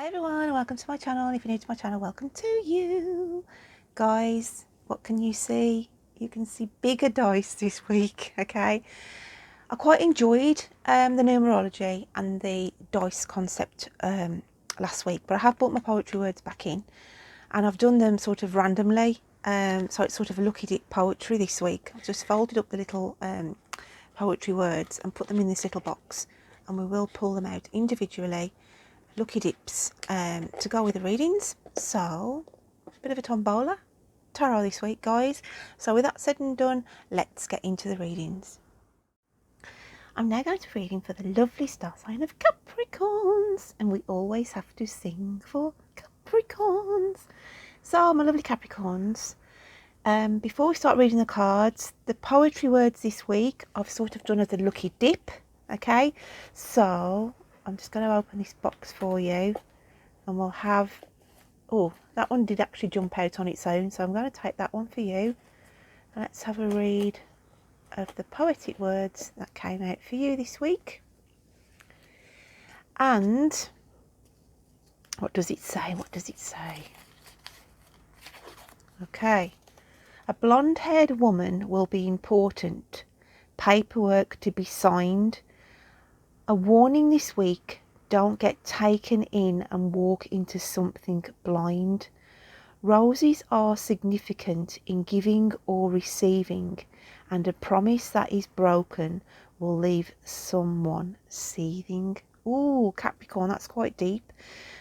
Hi everyone, and welcome to my channel. If you're new to my channel, welcome to you. Guys, what can you see? You can see bigger dice this week, okay? I quite enjoyed the numerology and the dice concept last week, but I have brought my poetry words back in and I've done them sort of randomly. So it's sort of a lucky dip poetry this week. I've just folded up the little poetry words and put them in this little box, and we will pull them out individually, lucky dips, to go with the readings. So a bit of a tombola tarot this week, guys. So with that said and done, let's get into the readings. I'm now going to be reading for the lovely star sign of Capricorns, and we always have to sing for Capricorns. So my lovely Capricorns, before we start reading the cards, the poetry words this week I've sort of done as a lucky dip, okay? So I'm just going to open this box for you, and we'll have, oh, that one did actually jump out on its own, so I'm going to take that one for you. And let's have a read of the poetic words that came out for you this week. And what does it say? What does it say? Okay. A blonde-haired woman will be important. Paperwork to be signed. A warning this week: don't get taken in and walk into something blind. Roses are significant in giving or receiving, and a promise that is broken will leave someone seething. Ooh, Capricorn, that's quite deep.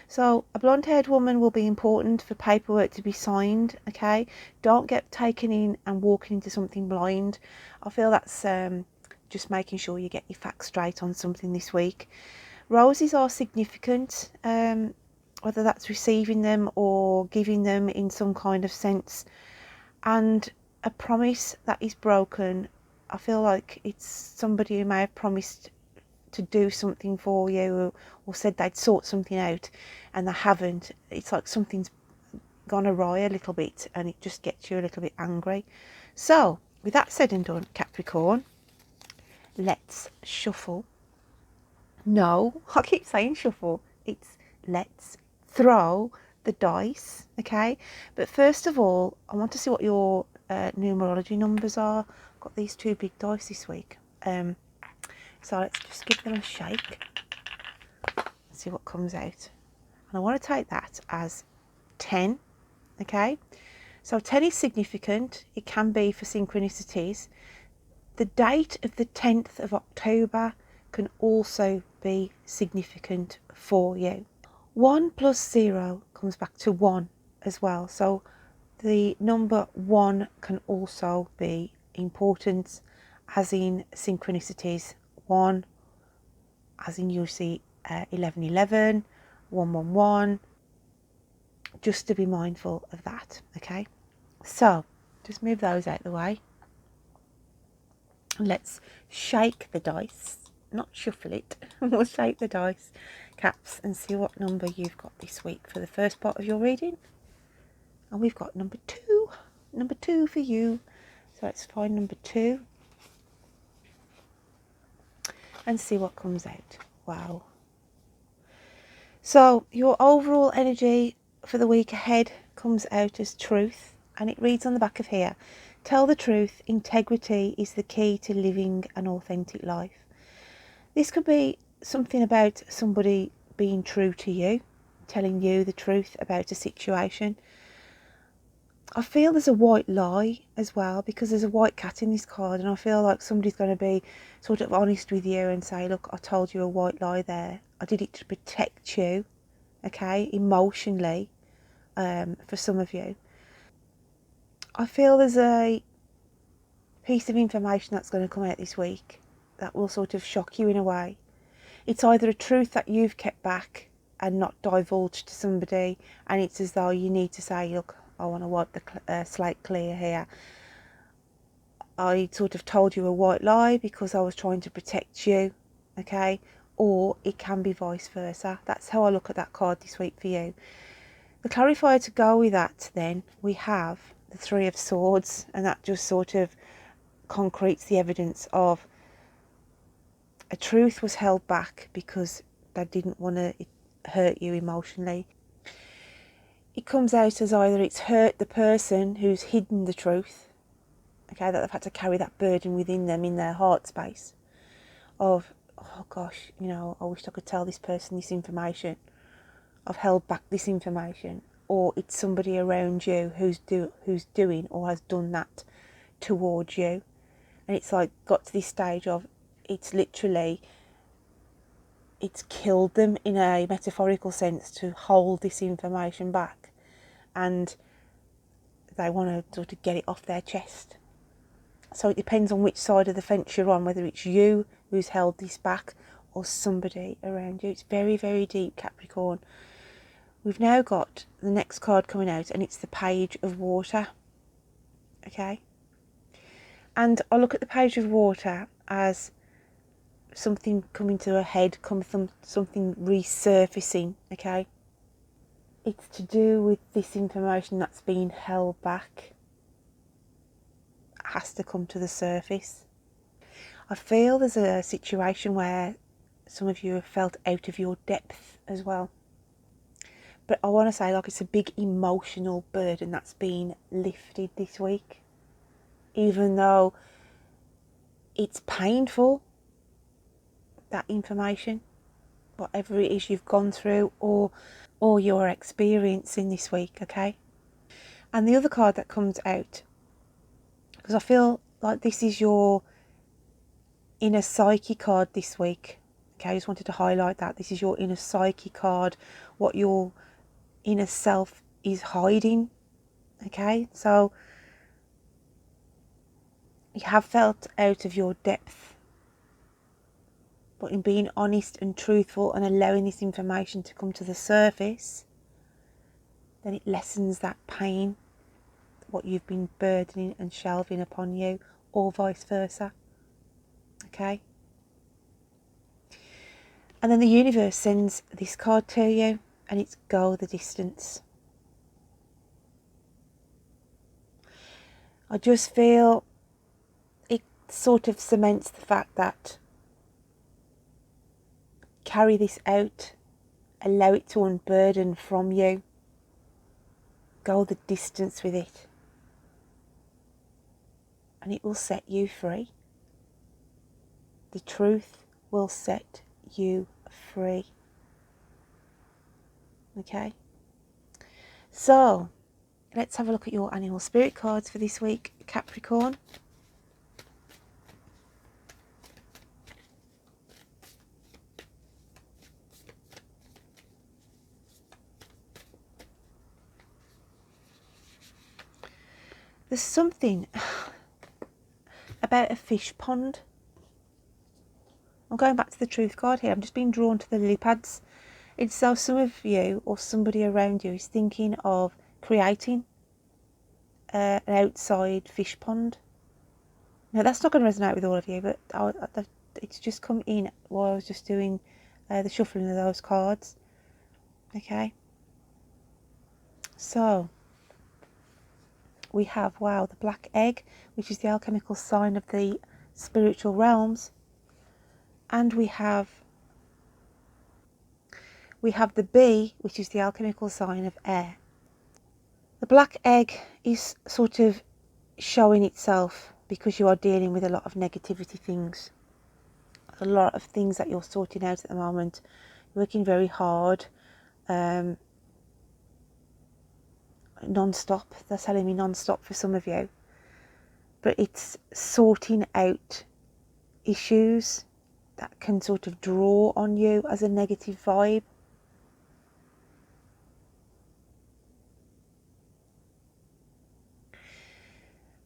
So a blonde-haired woman will be important for paperwork to be signed, okay? Don't get taken in and walking into something blind. I feel that's just making sure you get your facts straight on something this week. Roses are significant, whether that's receiving them or giving them in some kind of sense. And a promise that is broken, I feel like it's somebody who may have promised to do something for you, or said they'd sort something out and they haven't. It's like something's gone awry a little bit, and it just gets you a little bit angry. So with that said and done, Capricorn, let's shuffle. No, I keep saying shuffle. It's let's throw the dice, okay? But first of all, I want to see what your numerology numbers are. I've got these two big dice this week. So let's just give them a shake. See what comes out. And I want to take that as 10, okay? So 10 is significant. It can be for synchronicities. The date of the 10th of October can also be significant for you. 1 plus 0 comes back to 1 as well. So the number 1 can also be important, as in synchronicities. 1, as in you see 1111, 111, just to be mindful of that, okay? So just move those out of the way. Let's shake the dice, not shuffle it. We'll shake the dice, Caps, and see what number you've got this week for the first part of your reading. And we've got number 2 for you. So let's find number 2 and see what comes out. Wow. So your overall energy for the week ahead comes out as truth, and it reads on the back of here: tell the truth, integrity is the key to living an authentic life. This could be something about somebody being true to you, telling you the truth about a situation. I feel there's a white lie as well, because there's a white cat in this card, and I feel like somebody's going to be sort of honest with you and say, look, I told you a white lie there. I did it to protect you, okay, emotionally, for some of you. I feel there's a piece of information that's going to come out this week that will sort of shock you in a way. It's either a truth that you've kept back and not divulged to somebody, and it's as though you need to say, look, I want to wipe the slate clear here. I sort of told you a white lie because I was trying to protect you, okay? Or it can be vice versa. That's how I look at that card this week for you. The clarifier to go with that, then, we have the 3 of Swords, and that just sort of concretes the evidence of a truth was held back because they didn't want to hurt you emotionally. It comes out as either it's hurt the person who's hidden the truth, okay, that they've had to carry that burden within them in their heart space of, oh gosh, you know, I wish I could tell this person this information. I've held back this information. Or it's somebody around you who's doing or has done that towards you. And it's like got to this stage of it's killed them in a metaphorical sense to hold this information back, and they want to sort of get it off their chest. So it depends on which side of the fence you're on, whether it's you who's held this back or somebody around you. It's very, very deep, Capricorn. We've now got the next card coming out, and it's the Page of Water. Okay? And I look at the Page of Water as something coming to a head, something resurfacing, okay? It's to do with this information that's been held back. It has to come to the surface. I feel there's a situation where some of you have felt out of your depth as well. But I want to say, like, it's a big emotional burden that's been lifted this week. Even though it's painful, that information, whatever it is you've gone through or you're experiencing this week, okay? And the other card that comes out, because I feel like this is your inner psyche card this week, okay? I just wanted to highlight that. This is your inner psyche card, what your inner self is hiding, okay? So you have felt out of your depth, but in being honest and truthful and allowing this information to come to the surface, then it lessens that pain, what you've been burdening and shelving upon you, or vice versa. Okay? And then the universe sends this card to you, and it's Go the Distance. I just feel it sort of cements the fact that carry this out, allow it to unburden from you, go the distance with it, and it will set you free. The truth will set you free. Okay? So, let's have a look at your animal spirit cards for this week, Capricorn. There's something about a fish pond. I'm going back to the truth card here. I'm just being drawn to the lily pads. It's so some of you or somebody around you is thinking of creating an outside fish pond. Now, that's not going to resonate with all of you, but it's just come in while I was just doing the shuffling of those cards. Okay. So, we have, wow, the black egg, which is the alchemical sign of the spiritual realms. And we have the bee, which is the alchemical sign of air. The black egg is sort of showing itself because you are dealing with a lot of negativity things. A lot of things that you're sorting out at the moment. You're working very hard. Non-stop. They're telling me non-stop for some of you. But it's sorting out issues that can sort of draw on you as a negative vibe.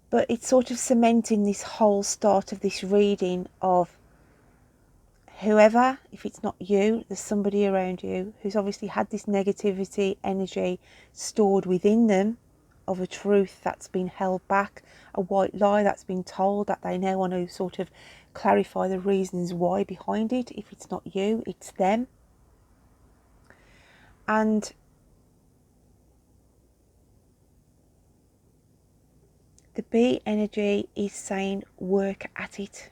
But it's sort of cementing this whole start of this reading of whoever, if it's not you, there's somebody around you who's obviously had this negativity energy stored within them of a truth that's been held back, a white lie that's been told that they now want to sort of clarify the reasons why behind it. If it's not you, it's them. And the bee energy is saying work at it.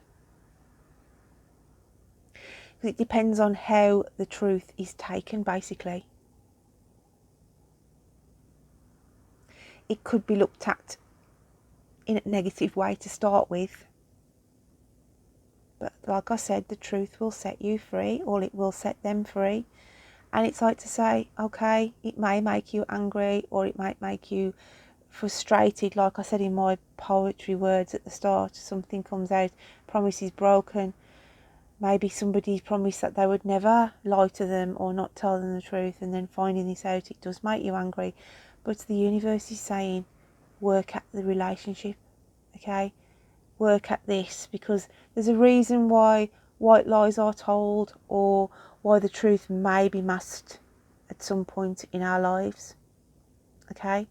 Because it depends on how the truth is taken, basically. It could be looked at in a negative way to start with. But like I said, the truth will set you free, or it will set them free. And it's like to say, okay, it may make you angry, or it might make you frustrated. Like I said in my poetry words at the start, something comes out, promise is broken. Maybe somebody promised that they would never lie to them or not tell them the truth, and then finding this out, it does make you angry. But the universe is saying, work at the relationship, okay? Work at this, because there's a reason why white lies are told, or why the truth may be masked at some point in our lives, okay?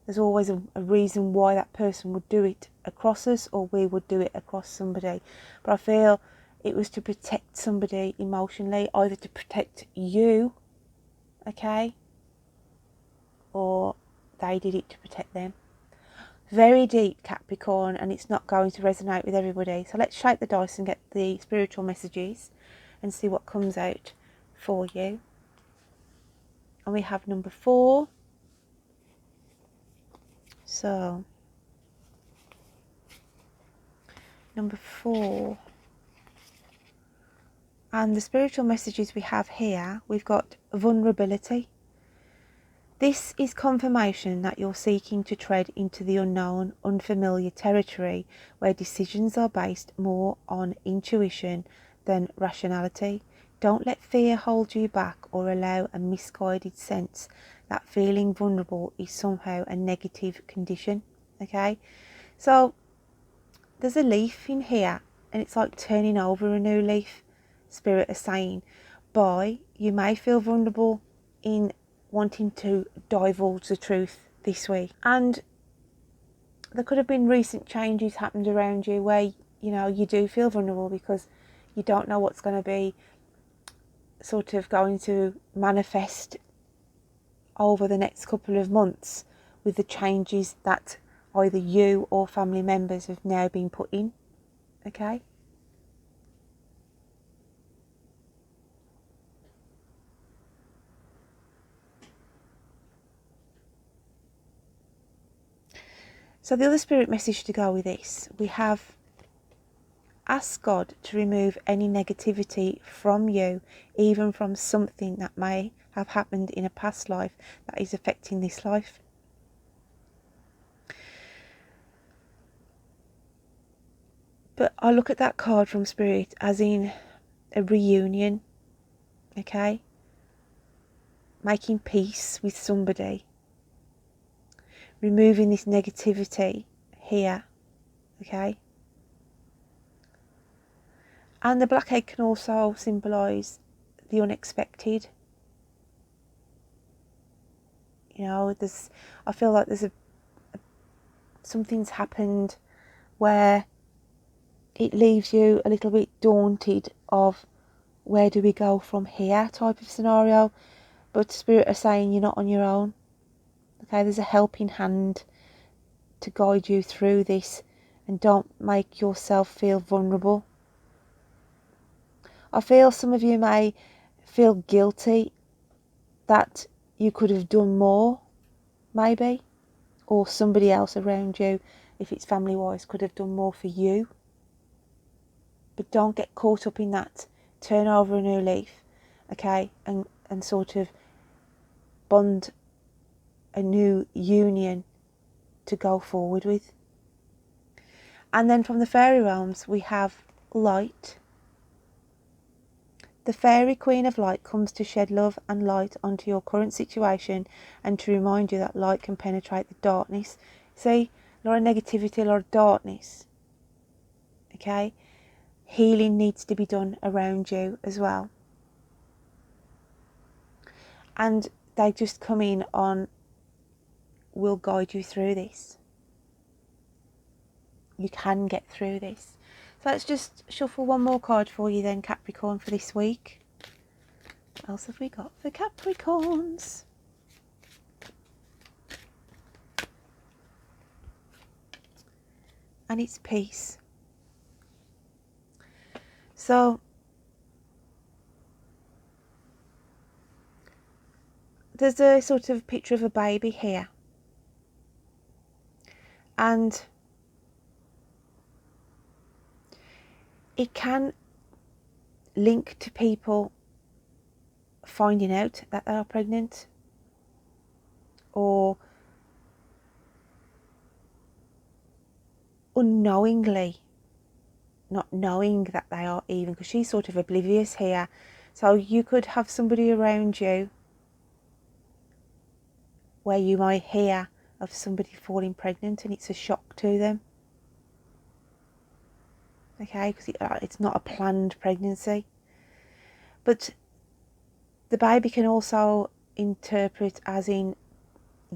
There's always a reason why that person would do it across us, or we would do it across somebody. But I feel it was to protect somebody emotionally, either to protect you, okay, or they did it to protect them. Very deep, Capricorn, and it's not going to resonate with everybody. So let's shake the dice and get the spiritual messages and see what comes out for you. And we have number 4. So, number 4. And the spiritual messages we have here, we've got vulnerability. This is confirmation that you're seeking to tread into the unknown, unfamiliar territory where decisions are based more on intuition than rationality. Don't let fear hold you back, or allow a misguided sense that feeling vulnerable is somehow a negative condition. Okay, so there's a leaf in here, and it's like turning over a new leaf. Spirit is saying, you may feel vulnerable in wanting to divulge the truth this week, and there could have been recent changes happened around you where you do feel vulnerable, because you don't know what's going to be sort of going to manifest over the next couple of months with the changes that either you or family members have now been put in. Okay, so the other spirit message to go with this, we have: ask God to remove any negativity from you, even from something that may have happened in a past life that is affecting this life. But I look at that card from Spirit as in a reunion, okay? Making peace with somebody. Removing this negativity here, okay? And the black egg can also symbolise the unexpected. I feel like there's something's happened where it leaves you a little bit daunted of where do we go from here type of scenario. But Spirit are saying you're not on your own. Okay, there's a helping hand to guide you through this, and don't make yourself feel vulnerable. I feel some of you may feel guilty that you could have done more, maybe, or somebody else around you, if it's family wise, could have done more for you. But don't get caught up in that. Turn over a new leaf, okay, and sort of bond a new union to go forward with. And then from the fairy realms, we have light. The fairy queen of light comes to shed love and light onto your current situation, and to remind you that light can penetrate the darkness. See, a lot of negativity, a lot of darkness. Okay, healing needs to be done around you as well. And they just come in on, will guide you through this. You can get through this. So let's just shuffle one more card for you then, Capricorn, for this week. What else have we got for Capricorns? And it's peace. So there's a sort of picture of a baby here, and it can link to people finding out that they are pregnant, or unknowingly not knowing that they are, even because she's sort of oblivious here. So you could have somebody around you where you might hear of somebody falling pregnant and it's a shock to them, okay, because it's not a planned pregnancy. But the baby can also interpret as in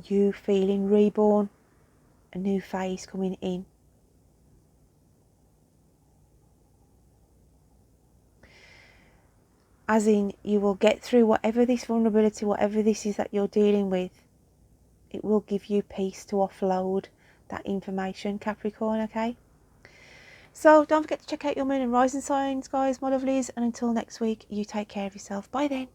you feeling reborn, a new phase coming in. As in, you will get through whatever this vulnerability, whatever this is that you're dealing with. It will give you peace to offload that information, Capricorn, okay? So don't forget to check out your moon and rising signs, guys, my lovelies. And until next week, you take care of yourself. Bye then.